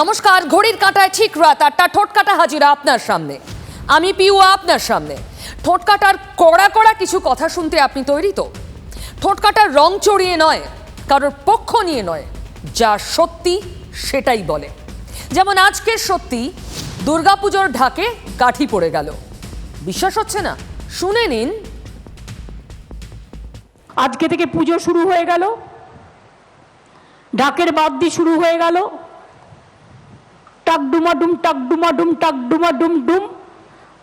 নমস্কার, ঘড়ির কাঁটায় ঠিক রাত ৮টা, ঠোঁট কাটা হাজিরা আপনার সামনে। আমি পিউ আপনার সামনে। ঠোঁট কাটার কড়া কড়া কিছু কথা শুনতে আপনি তৈরি তো? ঠোঁট কাটার রং চড়িয়ে নয়, কারোর পক্ষ নিয়ে নয়, যা সত্যি সেটাই বলে। যেমন আজকের সত্যি, দুর্গাপুজোর ঢাকে কাঠি পড়ে গেল। বিশ্বাস হচ্ছে না? শুনে নিন। আজকে থেকে পুজো শুরু হয়ে গেল, ঢাকের বাদ্যি শুরু হয়ে গেল, টাক ডুমাডুম টাক ডুমাডুম টাক ডুমাডুম ডুম,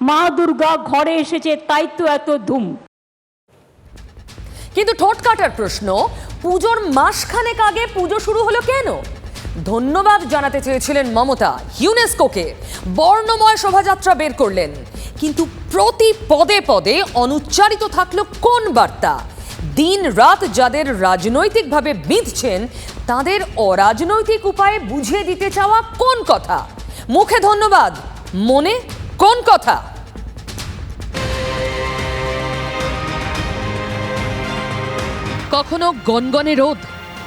মা দুর্গা ঘরে এসেছে তাই তো এত ধুম। কিন্তু ঠোঁট কাটার প্রশ্ন, পুজোর মাসখানেক আগে পুজো শুরু হলো কেন? ধন্যবাদ জানাতে চেয়েছিলেন মমতা, ইউনেস্কোকে বর্ণময় শোভাযাত্রা বের করলেন, কিন্তু প্রতি পদে পদে অনুচ্চারিত থাকলো কোন বার্তা? দিন রাত যাদের রাজনৈতিকভাবে বিঁধছেন তাদের অরাজনৈতিক উপায়ে বুঝিয়ে দিতে চাওয়া কোন কথা? মুখে ধন্যবাদ, মনে কোন কথা? কখনো গনগনে রোদ,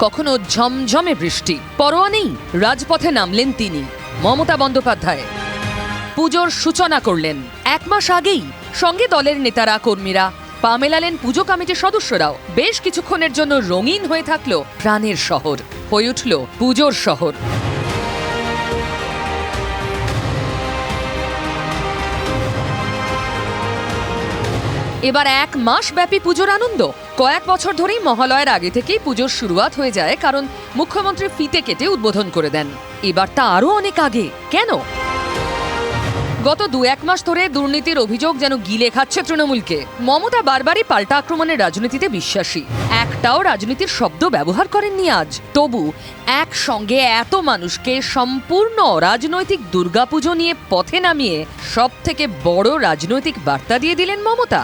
কখনো ঝমঝমে বৃষ্টি, পরোয়া নেই, রাজপথে নামলেন তিনি, মমতা বন্দ্যোপাধ্যায়। পুজোর সূচনা করলেন ১ মাস আগেই। সঙ্গে দলের নেতারা, কর্মীরা, পা মেলালেন পুজো কমিটির সদস্যরাও। বেশ কিছুক্ষণের জন্য রঙিন হয়ে থাকলো প্রাণের শহর, হয়ে উঠল পুজোর শহর। এবার ১ মাস ব্যাপী পুজোর আনন্দ। কয়েক বছর ধরেই মহালয়ার আগে থেকেই পুজোর শুরুয়াত হয়ে যায়, কারণ মুখ্যমন্ত্রী ফিতে কেটে উদ্বোধন করে দেন। এবার তা আরো অনেক আগে। কেন? গত ২-১ মাস ধরে দুর্নীতির অভিযোগ যেন গিলে খাচ্ছে তৃণমূলকে। মমতা বারবারই পাল্টা আক্রমণের রাজনীতিতে বিশ্বাসী। একটাও রাজনীতির শব্দ ব্যবহার করেননি আজ। তবু একসঙ্গে এত মানুষকে সম্পূর্ণ অরাজনৈতিক দুর্গাপুজো নিয়ে পথে নামিয়ে সব থেকে বড় রাজনৈতিক বার্তা দিয়ে দিলেন মমতা।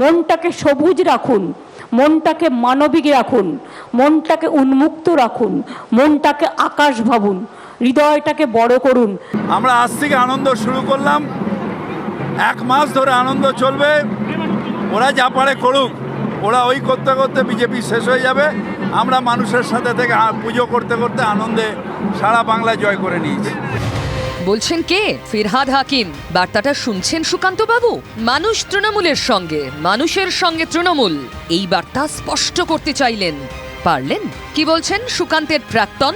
মনটাকে সবুজ রাখুন, মনটাকে মানবিক রাখুন, মনটাকে উন্মুক্ত রাখুন, মনটাকে আকাশ ভাবুন, হৃদয়টাকে বড় করুন। আমরা আজ থেকে আনন্দ শুরু করলাম। ১ মাস ধরে আনন্দ চলবে। ওরা যা পারে করুক, ওরা ওই করতে করতে বিজেপি শেষ হয়ে যাবে। আমরা মানুষের সাথে থেকে পুজো করতে করতে আনন্দে সারা বাংলা জয় করে নিয়েছি। বলছেন কে? ফিরহাদ হাকিম। বার্তাটা শুনছেন সুকান্ত বাবু। মানুষ তৃণমূলের সঙ্গে, মানুষের সঙ্গে তৃণমূল, এই বার্তা স্পষ্ট করতে চাইলেন। পারলেন? কি বলছেন সুকান্তের প্রাক্তন?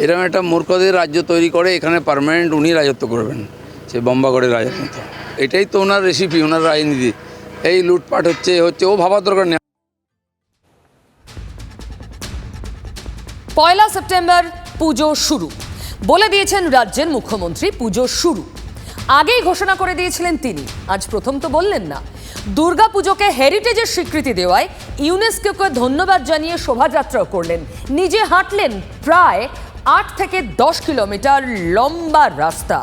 এরকম একটা মূর্খদের রাজ্য তৈরি করে এখানে পার্মানেন্ট উনি রাজত্ব করবেন, সে বম্বাগড়ের রাজার মতো। এটাই তো ওনার রেসিপি, ওনার রাজনীতি। এই লুটপাট হচ্ছে ও ভাবার দরকার নেই। ১ সেপ্টেম্বর পুজো শুরু বলে দিয়েছেন রাজ্যের মুখ্যমন্ত্রী। পুজো শুরু আগেই ঘোষণা করে দিয়েছিলেন তিনি। আজ প্রথম তো বললেন না। দুর্গাপুজোকে হেরিটেজের স্বীকৃতি দেওয়ায় ইউনেস্কোকে ধন্যবাদ জানিয়ে শোভাযাত্রাও করলেন। নিজে হাঁটলেন প্রায় ৮ থেকে ১০ কিলোমিটার লম্বা রাস্তা।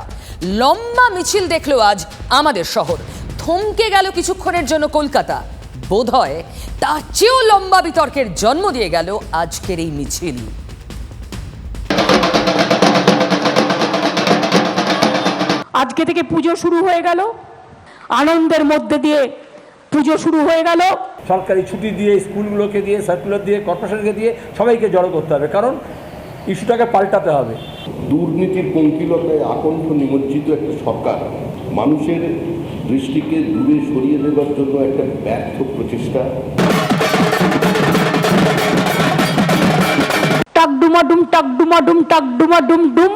লম্বা মিছিল দেখলো আজ আমাদের শহর। থমকে গেল কিছুক্ষণের জন্য কলকাতা। বোধহয় তার চেয়েও লম্বা বিতর্কের জন্ম দিয়ে গেল আজকের এই মিছিল। আজকে থেকে পুজো শুরু হয়ে গেল, আনন্দের মধ্যে দিয়ে পুজো শুরু হয়ে গেল। সরকারি ছুটি দিয়ে, স্কুলগুলোকে দিয়ে, সার্কুলার দিয়ে, কর্পোরেশনকে দিয়ে সবাইকে জড়ো করতে হবে, কারণ ইস্যুটাকে পাল্টাতে হবে। দুর্নীতির পঙ্কিলতায় আকণ্ঠ নিমজ্জিত একটা সরকার মানুষের দৃষ্টিকে দূরে সরিয়ে দেওয়ার জন্য একটা ব্যর্থ প্রচেষ্টা। টাক ডুমাডুম টাক ডুমাডুম টাক ডুমাডুম ডুম,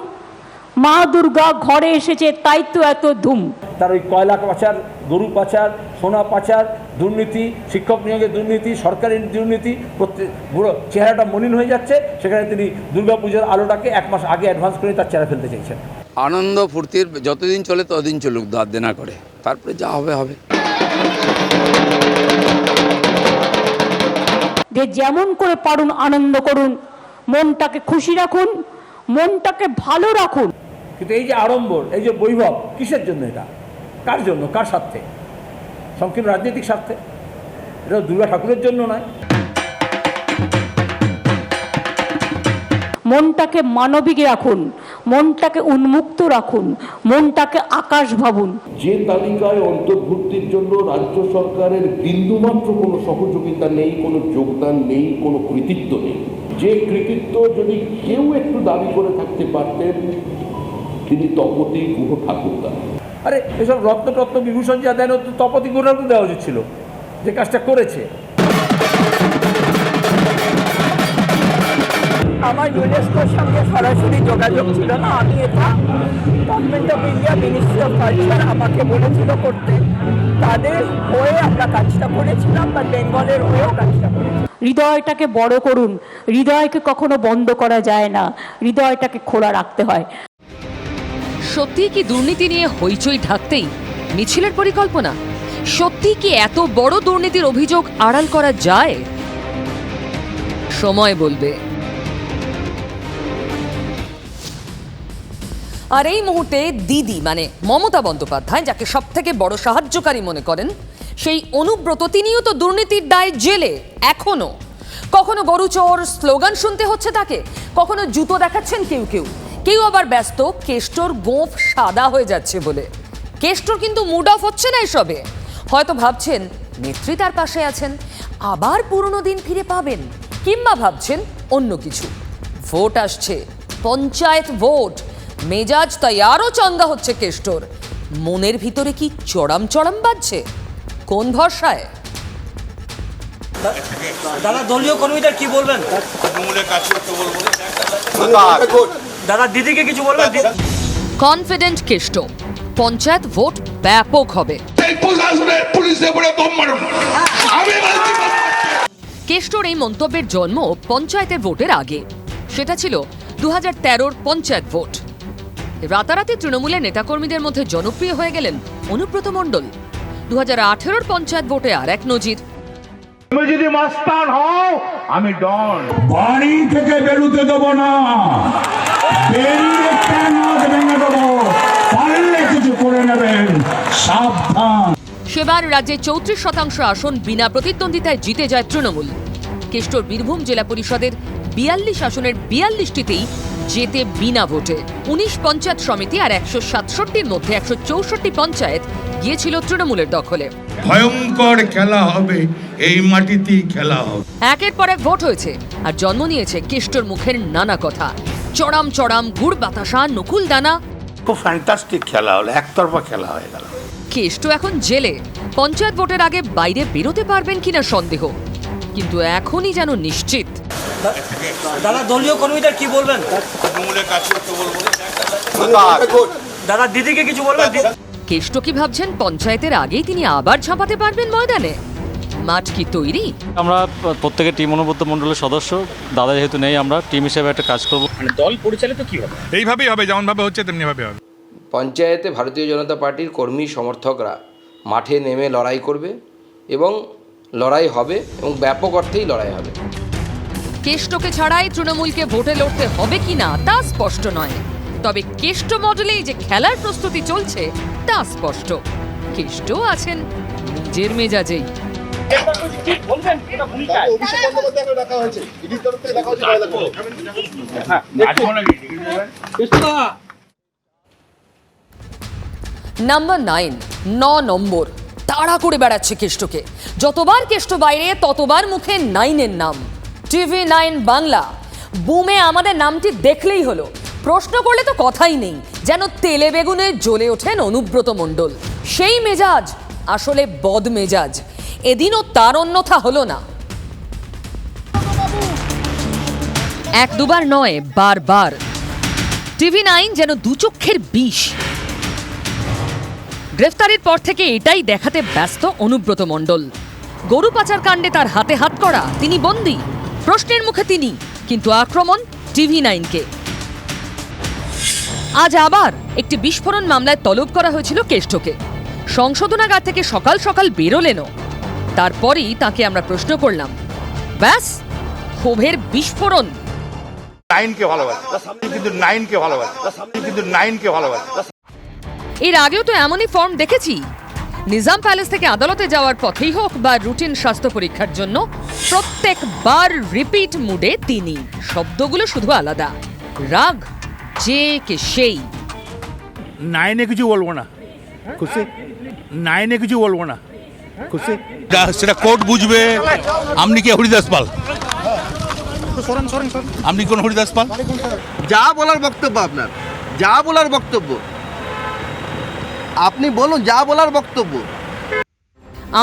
মা দুর্গা ঘরে এসেছে তাই তো এত ধুম। তার ওই কয়লা পাচার, গরু পাচার, সোনা পাচার, দুর্নীতি, শিক্ষক নিয়োগের দুর্নীতি, সরকারি দুর্নীতি, প্রত্যেক পুরো চেহারাটা মলিন হয়ে যাচ্ছে। সেখানে তিনি দুর্গাপুজোর আলোটাকে ১ মাস আগে অ্যাডভান্স করে তার চেহারা ফেলতে চাইছেন। আনন্দ ফুর্তির যতদিন চলে ততদিন চলুক, দাঁত দেনা করে, তারপরে যা হবে হবে। যে যেমন করে পারুন আনন্দ করুন, মনটাকে খুশি রাখুন, মনটাকে ভালো রাখুন। কিন্তু এই যে আড়ম্বর, এই যে বৈভব, কিসের জন্য এটা? কার জন্য? কার স্বার্থে? সংকীর্ণ রাজনৈতিক স্বার্থে। এটা দুর্গা ঠাকুরের জন্য নয়। মনটাকে মানবিক রাখুন, মনটাকে উন্মুক্ত রাখুন, মনটাকে আকাশ ভাবুন। যে তালিকায় অন্তর্ভুক্তির জন্য রাজ্য সরকারের বিন্দুমাত্র কোনো সহযোগিতা নেই, কোনো যোগদান নেই, কোনো কৃতিত্ব নেই, যে কৃতিত্ব যদি কেউ একটু দাবি করে থাকতে পারতেন তিনি তপতি গুহ ঠাকুরদা। আরে এসব রত্ন বিভূষণ যা দেন তো তপতি গুণার দেওয়া উচিত ছিল, যে কাজটা করেছে। আমার ইউনেস্কোর সঙ্গে সরাসরি যোগাযোগ ছিল না, আমি এটা government of India ministry of culture আমাকে বলেছিল করতে, তাদের হয়ে আমরা কাজটা করেছিলাম বা বেঙ্গলের হয়েও কাজটা করেছি। হৃদয়টাকে বড় করুন, হৃদয়কে কখনো বন্ধ করা যায় না, হৃদয়টাকে খোলা রাখতে হয়। সত্যি কি দুর্নীতি নিয়ে হইচই ঢাকতেই মিছিলের পরিকল্পনা? সত্যি কি এত বড় দুর্নীতির অভিযোগ আড়াল করা যায়? সময় বলবে। আর এই মুহূর্তে দিদি মানে মমতা বন্দ্যোপাধ্যায়, যাকে সব থেকে বড় সাহায্যকারী মনে করেন, সেই অনুব্রত তিনিও তো দুর্নীতির দায়ে জেলে এখনো। কখনো গরুচোর স্লোগান শুনতে হচ্ছে তাকে, কখনো জুতো দেখাচ্ছেন কেউ আবার ব্যস্ত কেষ্টর গোঁফ সাদা হয়ে যাচ্ছে বলে। কেষ্টর কিন্তু মুড অফ হচ্ছে না এসবে, হয়তো ভাবছেন নেত্রী তার পাশে আছেন, আবার পুরনো দিন ফিরে পাবেন, কিংবা ভাবছেন অন্য কিছু। ভোট আসছে, পঞ্চায়েত ভোট, মেজাজ তাই আরও চাঙ্গা হচ্ছে কেষ্টর। মনের ভিতরে কি চড়াম বাজছে? কোন ভরসায়? দাদা দলীয় কর্মীদের কি বলবেন? দাদা দিদিকে কিছু বলবেন? কনফিডেন্ট কেষ্ট, পঞ্চায়েত ভোট ব্যাপক হবে। কেষ্টর এই মন্তব্যের জন্ম পঞ্চায়েতের ভোটের আগে। সেটা ছিল 2013-র পঞ্চায়েত ভোট। রাতারাতি তৃণমূলের নেতাকর্মীদের মধ্যে জনপ্রিয় হয়ে গেলেন অনুব্রত মণ্ডল। 2018-র পঞ্চায়েত ভোটে আর এক নজির। তুমি যদি মাস্তান হও আমি ডন, বাড়ি থেকে বেরোতে দেবো না, বেরিয়ে কেন ভেঙে দেবো, পারলে কিছু করে নেবেন, সাবধান। সেবার রাজ্যে 34% আসন বিনা প্রতিদ্বন্দ্বিতায় জিতে যায় তৃণমূল। কেষ্টর বীরভূম জেলা পরিষদের 42 আসনের 42টিতেই জেতে বিনা ভোটে। 19 পঞ্চায়েত সমিতি আর 167-র মধ্যে 164 পঞ্চায়েত গিয়েছিল তৃণমূলের দখলে। ভয়ঙ্কর খেলা হবে, এই মাটিতেই খেলা হবে। একের পর এক ভোট হয়েছে আর জন্ম নিয়েছে কেষ্টর মুখের নানা কথা। চড়াম গুড় বাতাসা নকুল দানা। খুব ফ্যান্টাস্টিক খেলা হলো, একতরফা খেলা হয়ে গেল। কেষ্ট এখন জেলে। পঞ্চায়েত ভোটের আগে বাইরে বেরোতে পারবেন কিনা সন্দেহ, কিন্তু এখনই যেন নিশ্চিত। দাদা দলীয় কর্মীদের কি বলবেন? দাদা দিদিকে কিছু বলবেন? কেষ্ট কি ভাবছেন পঞ্চায়েতের আগেই তিনি আবার ঝাঁপাতে পারবেন ময়দানে? মাঠ কি তৈরি? আমরা প্রত্যেকে টিম অনুব্রত মণ্ডলের সদস্য, দাদা যেহেতু নেই, আমরা টিম হিসেবে একটা কাজ করব। মানে দল পরিচালিত কি হবে? এইভাবেই হবে, যেমনভাবে হচ্ছে তেমনিভাবে হবে। পঞ্চায়েতে ভারতীয় জনতা পার্টির কর্মী সমর্থকরা মাঠে নেমে লড়াই করবে এবং লড়াই হবে এবং ব্যাপক অর্থেই লড়াই হবে। কেষ্টকে ছাড়াই তৃণমূলকে ভোটে লড়তে হবে কিনা তা স্পষ্ট নয়, তবে কেষ্ট মডেলেই যে খেলার প্রস্তুতি চলছে তা স্পষ্ট। কেষ্ট আছেন নিজের মেজাজেই। নাম্বার 9, 9 নম্বর তাড়া করে বেড়াচ্ছে কেষ্টকে। যতবার কেষ্ট বাইরে ততবার মুখে 9-এর নাম। TV9 বাংলা বুমে আমাদের নামটি দেখলেই হলো, প্রশ্ন করলে তো কথাই নেই, যেন তেলে বেগুনে জ্বলে ওঠেন অনুব্রত মণ্ডল। সেই মেজাজ আসলে বদ মেজাজ, এদিনও তার অন্যথা হলো না। এক দুবার নয়, বারবার TV9 যেন দুচক্ষের বিষ। গ্রেফতারের পর থেকে এটাই দেখাতে ব্যস্ত অনুব্রত মণ্ডল। গরু পাচার কাণ্ডে তার হাতে হাত করা, তিনি বন্দী, প্রশ্নের মুখে তিনি, কিন্তু আক্রমণ TV9-কে। আজ আবার একটি বিস্ফোরণ মামলায় তলব করা হয়েছিল কেষ্টকে। সংশোধনাগার থেকে সকাল সকাল বেরোলেনও। তারপরেই তাকে আমরা প্রশ্ন করলাম, ব্যাস ক্ষোভের বিস্ফোরণ। 9কে ভালোবাসে, কিন্তু 9কে ভালোবাসে, কিন্তু 9কে ভালোবাসে। এর আগেও তো এমনই ফর্ম দেখেছি। নিজাম প্যালেস থেকে আদালতে যাওয়ার পথেই হোক বা রুটিন স্বাস্থ্য পরীক্ষার জন্য, প্রত্যেকবার রিপিট মুডে তিনি। শব্দগুলো শুধু আলাদা, রাগ যে কে সেই। 9-এ কিছু বলবো না, খুশি? 9-এ কিছু বলবো না, খুশি? সেটা কোর্ট বুঝবে। আপনি কি হরিদাস পাল? আপনি কোন হরিদাস পাল? যা বলার বক্তব্য আপনার, যা বলার বক্তব্য আপনি বলুন, যা বলার বক্তব্য।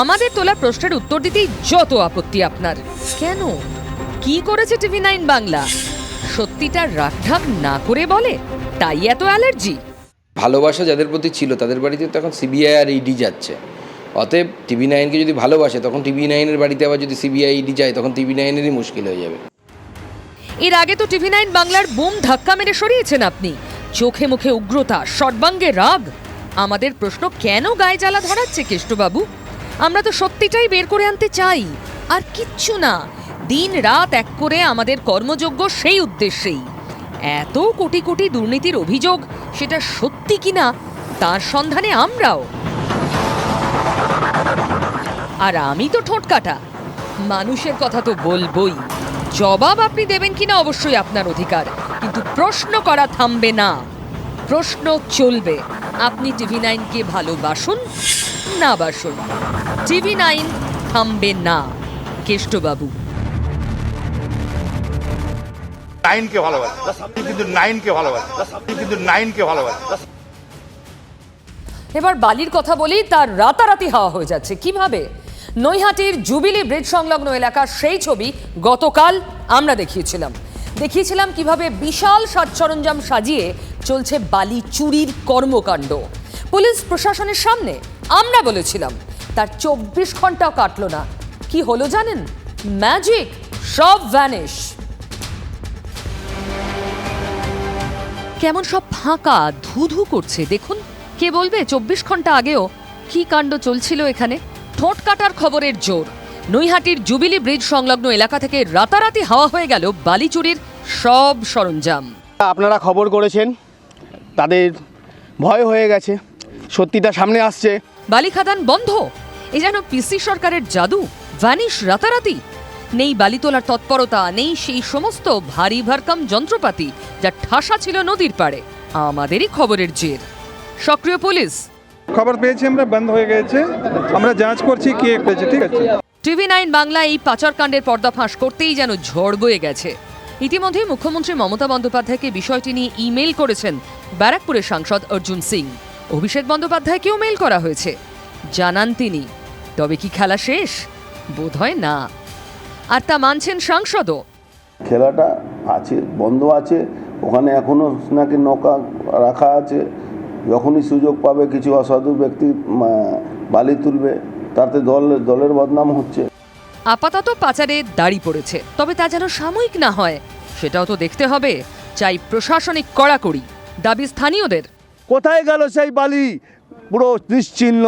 আমাদের তোলা প্রশ্নের উত্তর দিতেই যত আপত্তি আপনার। কেন? কি করেছে টিভি9 বাংলা? সত্যিটা রাগঢাক না করে বলে, তাই এত অ্যালার্জি? ভালোবাসা যাদের প্রতি ছিল তাদের বাড়িতে তো এখন সিবিআই আর ইডি যাচ্ছে। অতএব টিভি9কে যদি ভালোবাসে তখন টিভি9-এর বাড়িতে আবার যদি সিবিআই ইডি যায় তখন টিভি9-এরই মুশকিল হয়ে যাবে। এর আগে তো টিভি9 বাংলার বুম ধাক্কা মেরে সরিয়েছেন আপনি। চোখে মুখে উগ্রতা, সর্বাঙ্গে রাগ। আমাদের প্রশ্ন, কেন গায়ে জ্বালা ধরাচ্ছে কেষ্টবাবু? আমরা তো সত্যিটাই বের করে আনতে চাই, আর কিচ্ছু না। দিন রাত এক করে আমাদের কর্মযোগ্য সেই উদ্দেশ্যেই। এত কোটি কোটি দুর্নীতির অভিযোগ, সেটা সত্যি কিনা তার সন্ধানে আমরাও। আর আমি তো ঠোঁট কাটা, মানুষের কথা তো বলবই। জবাব আপনি দেবেন কিনা অবশ্যই আপনার অধিকার, কিন্তু প্রশ্ন করা থামবে না। প্রশ্ন চলবে। আপনি টিভি9কে ভালোবাসুন না বাসুন, টিভি9 থামবে না কেষ্টবাবু। নাইনকে ভালোবাসে, কিন্তু নাইনকে ভালোবাসে, কিন্তু নাইনকে ভালোবাসে। এবার বালির কথা বলি, তার রাতারাতি হাওয়া হয়ে যাচ্ছে। কিভাবে? নৈহাটির জুবিলি ব্রিজ সংলগ্ন এলাকার সেই ছবি গতকাল আমরা দেখিয়েছিলাম কিভাবে বিশাল সাজ সরঞ্জাম সাজিয়ে চলছে বালি চুরির কর্মকাণ্ড। পুলিশ প্রশাসনের সামনে আমরা বলেছিলাম, তার 24 ঘন্টাও কাটলো না। কি হলো জানেন? ম্যাজিক, সব ভ্যানিশ। কেমন সব ফাঁকা, ধুধু করছে দেখুন। কে বলবে 24 ঘন্টা আগেও কি কাণ্ড চলছিল এখানে? ঠোঁট কাটার খবরের জোর। নৈহাটির জুবিলি ব্রিজ সংলগ্ন এলাকা থেকে রাতারাতি হাওয়া হয়ে গেল বালি চুরির সব সরঞ্জাম। আপনারা খবর করেছেন, তাদের ভয় হয়ে গেছে, সত্যিটা সামনে আসছে। বালি খাদান বন্ধ, এ যেন পিসি সরকারের জাদু। ভ্যানিশ রাতারাতি। নেই বালি তোলার তৎপরতা, নেই সেই সমস্ত ভারী ভারকাম যন্ত্রপাতি যা ঠাসা ছিল নদীর পাড়ে। আমাদেরই খবরের জের। সক্রিয় পুলিশ। খবর পেয়েছি আমরা, বন্ধ হয়ে গেছে, আমরা যাঞ্চ করছি কি হয়েছে। ঠিক আছে। টিভি9 বাংলা এই পাচারকাণ্ডের পর্দাফাঁস করতেই যেন ঝড় বয়ে গেছে। ইতিমধ্যে মুখ্যমন্ত্রী মমতা বন্দ্যোপাধ্যায়কে বিষয়টি নিয়ে ইমেল করেছেন ব্যারাকপুরের সাংসদ অর্জুন সিং। অভিষেক বন্দ্যোপাধ্যায়কেও মেল করা হয়েছে, জানান তিনি। তবে কি খেলা শেষ? বোধহয় না। আর তা মানছেন সাংসদও। খেলাটা আছে, বন্ধ আছে, ওখানে এখনো নাকি নৌকা রাখা আছে। যখনই সুযোগ পাবে কিছু অসাধু ব্যক্তি বালি তুলবে, তাতে দলের বদনাম হচ্ছে। আপাতত পাচারে দাড়ি পড়েছে, তবে তা যেন সাময়িক না হয় সেটাও তো দেখতে হবে। চাই প্রশাসনিক কড়াকড়ি, দাবি স্থানীয়দের। কোথায় গেল সেই বালি? পুরো নিশ্চিহ্ন।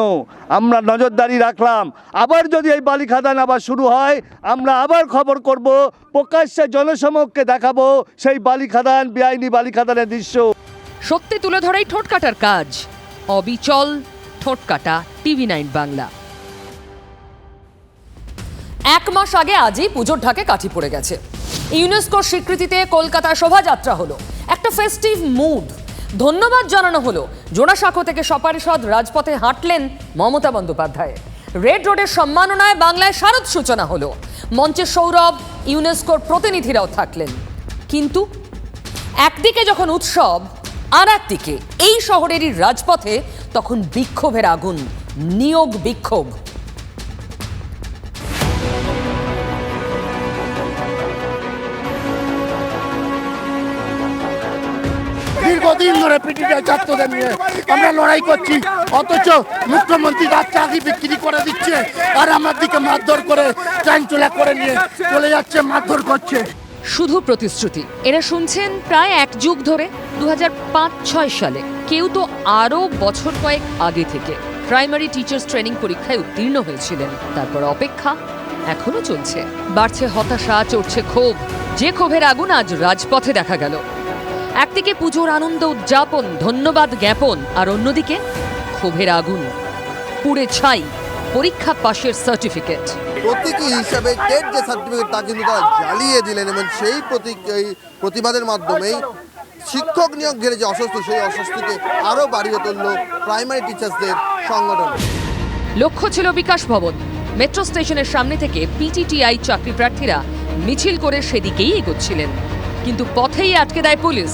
আমরা নজরদারি রাখলাম, আবার যদি এই বালি খাদান আবার শুরু হয় আমরা আবার খবর করব, প্রকাশ্যে জনসমক্ষে দেখাবো সেই বালি খাদান, বেআইনি বালি খাদানের দৃশ্য। সত্যি তুলে ধরাই ঠোঁট কাটার কাজ। অবিচল ঠোঁট কাটা টিভি9 বাংলা। 1 মাস আগে আজই পুজোর ঢাকে কাঠি পড়ে গেছে। ইউনেস্কোর স্বীকৃতিতে কলকাতায় শোভাযাত্রা হলো, একটা ফেস্টিভ মুড। ধন্যবাদ জানানো হলো। জোড়াসাঁকো থেকে সপারিষদ রাজপথে হাঁটলেন মমতা বন্দ্যোপাধ্যায়। রেড রোডের সম্মাননায় বাংলায় শারদ সূচনা হলো। মঞ্চে সৌরভ, ইউনেস্কোর প্রতিনিধিরাও থাকলেন। কিন্তু একদিকে যখন উৎসব, আর একদিকে এই শহরেরই রাজপথে তখন বিক্ষোভের আগুন, নিয়োগ বিক্ষোভ। দীর্ঘদিন ধরে পিটিআই ছাত্রদের নিয়ে আমরা লড়াই করছি, অথচ মুখ্যমন্ত্রী তার চাকরি বিক্রি করে দিচ্ছে আর আমার দিকে মারধর করে চাঞ্চল্য করে নিয়ে চলে যাচ্ছে, মারধর করছে। শুধু প্রতিশ্রুতি। এরা শুনছেন প্রায় 1 যুগ ধরে। 2005-06 সালে কেউ তো আরও বছর কয়েক আগে থেকে প্রাইমারি টিচার্স ট্রেনিং পরীক্ষায় উত্তীর্ণ হয়েছিলেন। তারপর অপেক্ষা এখনো চলছে। বাড়ছে হতাশা, চড়ছে ক্ষোভ। যে ক্ষোভের আগুন আজ রাজপথে দেখা গেল। একদিকে পুজোর আনন্দ উদযাপন, ধন্যবাদ জ্ঞাপন, আর অন্যদিকে ক্ষোভের আগুন। পুড়ে ছাই পরীক্ষা পাশের সার্টিফিকেট। প্রতীকী হিসাবে টেট যে সার্টিফিকেট তা কিন্তু তারা জ্বালিয়ে দিলেন, এবং সেই প্রতিবাদের মাধ্যমেই শিক্ষক নিয়োগ ঘিরে যে অস্বস্তি, সেই অস্বস্তিকে আরও বাড়িয়ে তুলল প্রাইমারি টিচার্সদের সংগঠন। লক্ষ্য ছিল বিকাশ ভবন। মেট্রো স্টেশনের সামনে থেকে পিটিটিআই চাকরি প্রার্থীরা মিছিল করে সেদিকেই এগোচ্ছিলেন, কিন্তু পথেই আটকে দেয় পুলিশ।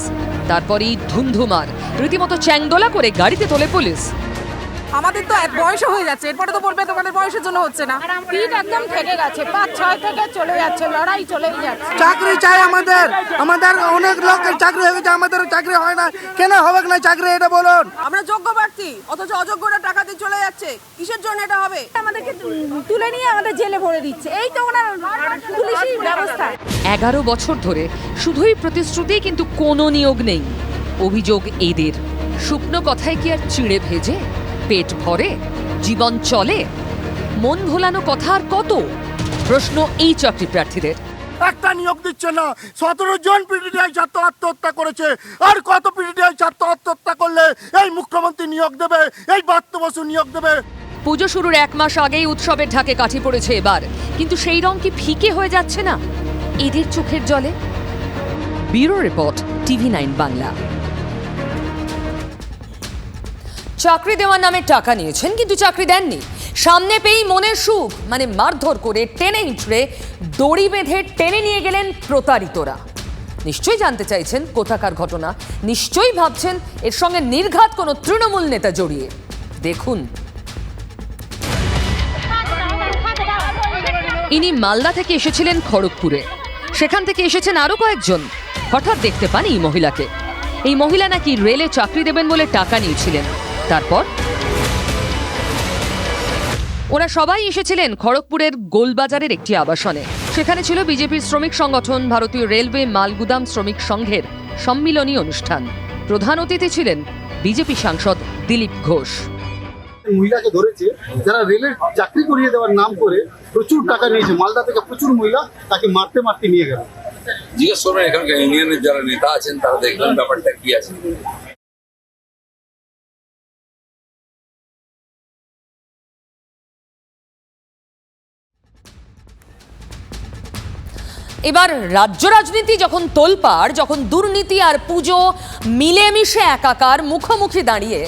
তারপরেই ধুমধুমার, রীতিমতো চ্যাংদোলা করে গাড়িতে তোলে পুলিশ। আমাদের তো বয়স হয়ে যাচ্ছে, এরপরে তো বলবে তোমাদের বয়সের জন্য হচ্ছে না। পিঠ একদম থেকে গেছে, 5-6 থেকে চলে যাচ্ছে, লড়াই চলেই যাচ্ছে। চাকরি চাই আমাদের, আমাদের অনেক লোকের চাকরি হয়ে গেছে, আমাদের চাকরি হয় না, কেন হবে না চাকরি এটা বলুন। আমরা যোগ্য প্রার্থী, অথচ অযোগ্যরা টাকা দিয়ে চলে যাচ্ছে, কিসের জন্য এটা হবে? আমাদেরকে তুলে নিয়ে আমাদের জেলে ভরে দিচ্ছে, এই তো ওনার পুলিশি ব্যবস্থা। 11 বছর ধরে শুধুই প্রতিশ্রুতি, কিন্তু কোনো নিয়োগ নেই। অভিযোগ এদের। শুকনো কথায় কি আর চিড়ে ভেজে পেট ভরে, জীবন চলে? মন ভোলানো কথা আর কত? প্রশ্ন এই চাকরি প্রার্থীদের। একটা নিয়োগ দিচ্ছে না, 17 জন পিডিটিআই ছাত্র আত্মহত্যা করেছে, আর কত পিডিটিআই ছাত্র আত্মহত্যা করলে এই মুখ্যমন্ত্রী নিয়োগ দেবে, এই বাদ্য বসু নিয়োগ দেবে? পুজো শুরুর 1 মাস আগেই উৎসবের ঢাকে কাঠি পড়েছে এবার, কিন্তু সেই রং কি ফিকে হয়ে যাচ্ছে না এদের চোখের জলে? Bureau report, TV9 Bangla. চাকরি দেওয়ার নামে টাকা নিয়েছেন, কিন্তু চাকরি দেননি। সামনে পেয়েই মনের সুখ মানে মারধর করে, টেনে হিঁচড়ে, দড়ি বেঁধে টেনে নিয়ে গেলেন প্রতারিতরা। নিশ্চয়ই জানতে চাইছেন কোথাকার ঘটনা, নিশ্চয়ই ভাবছেন এর সঙ্গে নির্ঘাত কোনো তৃণমূল নেতা জড়িয়ে। দেখুন, ইনি মালদা থেকে এসেছিলেন খড়গপুরে, সেখান থেকে এসেছেন আরো কয়েকজন। হঠাৎ দেখতে পান এই মহিলাকে। এই মহিলা নাকি রেলে চাকরি দেবেন বলে টাকা নিয়েছিলেন। তারপর ওরা সবাই এসেছিলেন খড়গপুরের গোলবাজারের একটি আবাসনে। সেখানে ছিল বিজেপির শ্রমিক সংগঠন ভারতীয় রেলওয়ে মালগুদাম শ্রমিক সংঘের সম্মিলনী অনুষ্ঠান। প্রধান অতিথি ছিলেন বিজেপি সাংসদ দিলীপ ঘোষ। মহিলাকে ধরেছে যারা রেলের চাকরি করিয়ে দেওয়ার নাম করে প্রচুর টাকা নিয়েছে, মালদা থেকে প্রচুর মহিলা তাকে মারতে মারতে নিয়ে গেল। জিজ্ঞেস করবেন এখানকার ইউনিয়নের যারা নেতা আছেন, তারা দেখবেন ব্যাপারটা কি আছে। এবার রাজ্য রাজনীতি যখন তোলপাড়, যখন দুর্নীতি আর পুজো মিলেমিশে একাকার, মুখোমুখি দাঁড়িয়ে,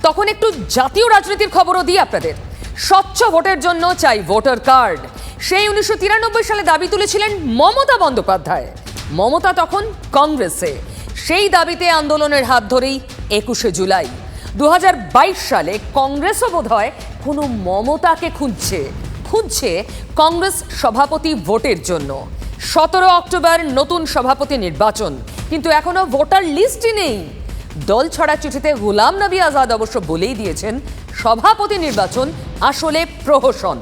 তখন একটু জাতীয় রাজনীতির খবরও দিই আপনাদের। স্বচ্ছ ভোটের জন্য চাই ভোটার কার্ড, সেই 1993 সালে দাবি তুলেছিলেন মমতা বন্দ্যোপাধ্যায়। মমতা তখন কংগ্রেসে। সেই দাবিতে আন্দোলনের হাত ধরেই 21শে জুলাই 2022 সালে কংগ্রেসও বোধহয় কোনো মমতাকে খুঁজছে কংগ্রেস সভাপতি ভোটের জন্য। 17 অক্টোবর নতুন সভাপতি নির্বাচন, কিন্তু এখনো ভোটার লিস্টই নেই। দল ছড়া চিঠিতে গোলাম নবী আজাদ অবশ্য বলেই দিয়েছেন, সভাপতি নির্বাচন আসলে প্রহসন।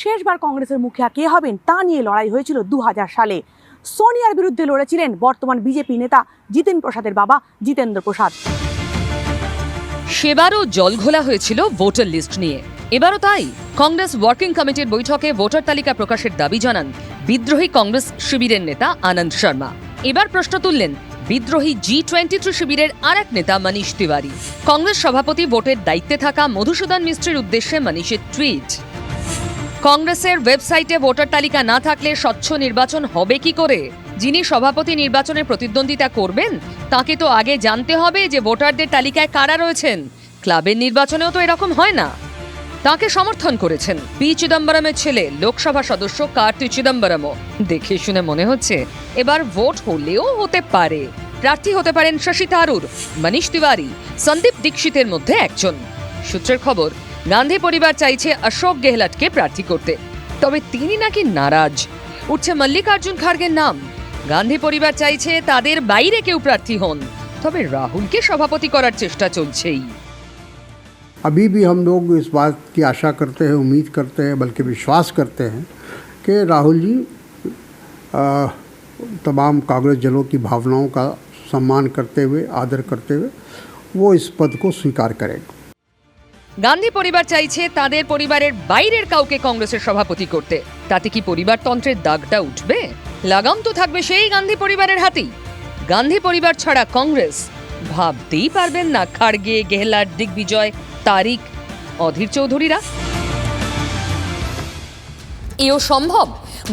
শেষবার কংগ্রেসের মুখিয়া কে হবেন তা নিয়ে লড়াই হয়েছিল 2000 সালে। সোনিয়ার বিরুদ্ধে লড়েছিলেন বর্তমান বিজেপি নেতা জিতেন প্রসাদের বাবা জিতেন্দ্র প্রসাদ। সেবারও জলঘোলা হয়েছিল ভোটার লিস্ট নিয়ে, এবারও তাই। কংগ্রেস ওয়ার্কিং কমিটির বৈঠকে ভোটার তালিকা প্রকাশের দাবি জানান বিদ্রোহী কংগ্রেস শিবিরের নেতা আনন্দ শর্মা। এবার প্রশ্ন তুললেন বিদ্রোহী G23 শিবিরের আর এক নেতা মনীষ তিওয়ারি। কংগ্রেস সভাপতি ভোটের দায়িত্বে থাকা মধুসূদন মিস্ত্রির উদ্দেশ্যে মনীষের টুইট। কংগ্রেসের ওয়েবসাইটে ভোটার তালিকা না থাকলে স্বচ্ছ নির্বাচন হবে কি করে? যিনি সভাপতি নির্বাচনে প্রতিদ্বন্দ্বিতা করবেন তাকে তো আগে জানতে হবে যে ভোটারদের তালিকায় কারা রয়েছেন। ক্লাবের নির্বাচনেও তো এরকম হয় না। তাকে সমর্থন করেছেন পি চিদম্বরমের ছেলে লোকসভা সদস্য কার্তি চিদম্বরমও। দেখে শুনে মনে হচ্ছে এবার ভোট হলেও হতে পারে। প্রার্থী হতে পারেন শশী থারুর, মনীষ তিওয়ারি, সন্দীপ দীক্ষিতের মধ্যে একজন। সূত্রের খবর, গান্ধী পরিবার চাইছে অশোক গেহলটকে প্রার্থী করতে, তবে তিনি নাকি নারাজ। উঠছে মল্লিকার্জুন খার্গের নাম। গান্ধী পরিবার চাইছে তাদের বাইরে কেউ প্রার্থী হন, তবে রাহুলকে সভাপতি করার চেষ্টা চলছেই। अभी भी हम लोग इस बात की आशा करते हैं, उम्मीद करते हैं, बल्कि विश्वास करते हैं कि राहुल जी तमाम कांग्रेस जनों की भावनाओं का सम्मान करते हुए, आदर करते हुए वो इस पद को स्वीकार करेंगे। গান্ধী পরিবার চাইছে তাদের পরিবারের বাইরের কাউকে কংগ্রেসের সভাপতি করতে। তাতে কি পরিবারতন্ত্রের দাগটা উঠবে? লাগাম তো থাকবে সেই গান্ধী পরিবারের হাতেই। গান্ধী পরিবার ছাড়া কংগ্রেস ভাবতেই পারবেন না খাড়গে, গেহলট, দিগ্বিজয়, তারিক, অধীর চৌধুরীরা। এও সম্ভব?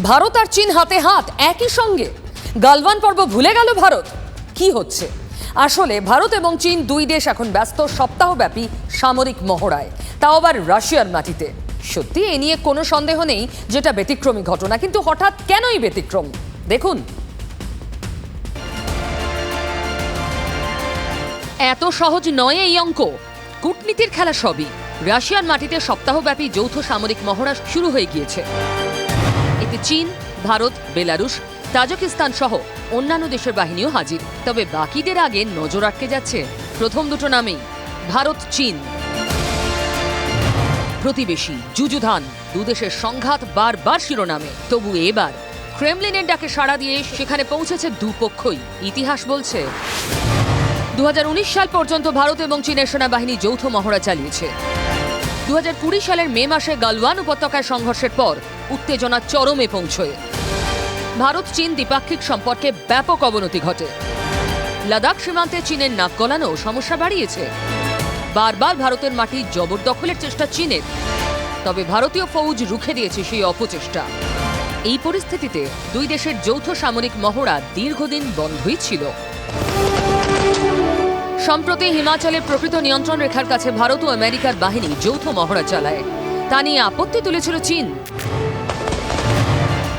ভারত আর চীন হাতে হাত একই সঙ্গে। গালওয়ান পর্ব ভুলে গেল ভারত? কি হচ্ছে আসলে? ভারত এবং চীন দুই দেশ এখন ব্যস্ত সপ্তাহব্যাপী সামরিক মহড়ায়, তাও আবার রাশিয়ার মাটিতে। সত্যি এ নিয়ে কোনো সন্দেহ নেই যেটা ব্যতিক্রমী ঘটনা, কিন্তু হঠাৎ কেনই ব্যতিক্রম দেখুন। এত সহজ নয় এই অঙ্ক। কূটনীতির খেলা সবই। রাশিয়ার মাটিতে সপ্তাহব্যাপী যৌথ সামরিক মহড়া শুরু হয়ে গিয়েছে। এতে চীন, ভারত, বেলারুশ, তাজিকিস্তান সহ অন্যান্য দেশের বাহিনীও হাজির। তবে বাকিদের আগে নজর আটকে যাচ্ছে প্রথম দুটো নামেই, ভারত চীন। প্রতিবেশী, যুযুধান, দুদেশের সংঘাত বারবার শিরোনামে। তবু এবার ক্রেমলিনের ডাকে সাড়া দিয়ে সেখানে পৌঁছেছে দুপক্ষই। ইতিহাস বলছে 2019 সাল পর্যন্ত ভারত এবং চীনের সেনাবাহিনী যৌথ মহড়া চালিয়েছে। 2020 সালের মে মাসে গালওয়ান উপত্যকায় সংঘর্ষের পর উত্তেজনা চরমে পৌঁছয়। ভারত চীন দ্বিপাক্ষিক সম্পর্কে ব্যাপক অবনতি ঘটে। লাদাখ সীমান্তে চীনের নাক গলানো সমস্যা বাড়িয়েছে। বারবার ভারতের মাটি জবরদখলের চেষ্টা চীনের, তবে ভারতীয় ফৌজ রুখে দিয়েছে সেই অপচেষ্টা। এই পরিস্থিতিতে দুই দেশের যৌথ সামরিক মহড়া দীর্ঘদিন বন্ধই ছিল। সম্প্রতি হিমাচলের প্রকৃত নিয়ন্ত্রণ রেখার কাছে ভারত ও আমেরিকার বাহিনী যৌথ মহড়া চালায়। তা নিয়ে আপত্তি তুলেছিল চীন।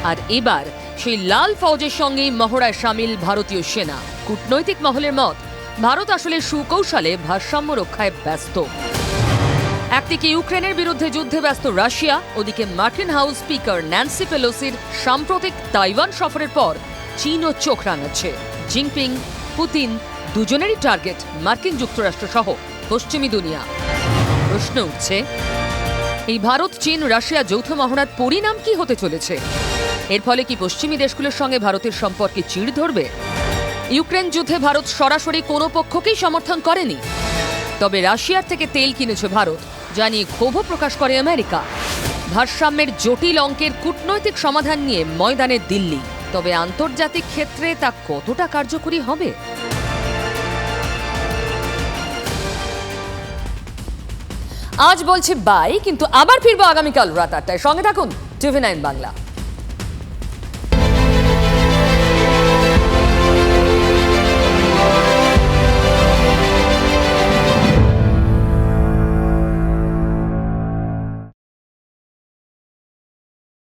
আর এবার সেই লাল ফৌজের সঙ্গেই মহড়ায় সামিল ভারতীয় সেনা। কূটনৈতিক মহলের মত, ভারত আসলে সুকৌশলে ভারসাম্য রক্ষায় ব্যস্ত। একদিকে ইউক্রেনের বিরুদ্ধে যুদ্ধে ব্যস্ত রাশিয়া, ওদিকে মার্কিন হাউস স্পিকার ন্যান্সি পেলোসির সাম্প্রতিক তাইওয়ান সফরের পর চীনও চোখ রাঙাচ্ছে। জিনপিং, পুতিন দুজনেরই টার্গেট মার্কিন যুক্তরাষ্ট্র সহ পশ্চিমী দুনিয়া। প্রশ্ন উঠছে, এই ভারত চীন রাশিয়া যৌথ মহড়ার পরিণাম কি হতে চলেছে? এর ফলে কি পশ্চিমী দেশগুলোর সঙ্গে ভারতের সম্পর্কে চিড় ধরবে? ইউক্রেন যুদ্ধে ভারত সরাসরি কোনো পক্ষকেই সমর্থন করেনি, তবে রাশিয়ার থেকে তেল কিনেছে ভারত, যা নিয়ে ক্ষোভও প্রকাশ করে আমেরিকা। ভারসাম্যের জটিল অঙ্কের কূটনৈতিক সমাধান নিয়ে ময়দানে দিল্লি, তবে আন্তর্জাতিক ক্ষেত্রে তা কতটা কার্যকরী হবে? আজ বলছি বাই, কিন্তু আবার ফিরবো আগামীকাল রাত 8টায়। সঙ্গে থাকুন TV9 বাংলা।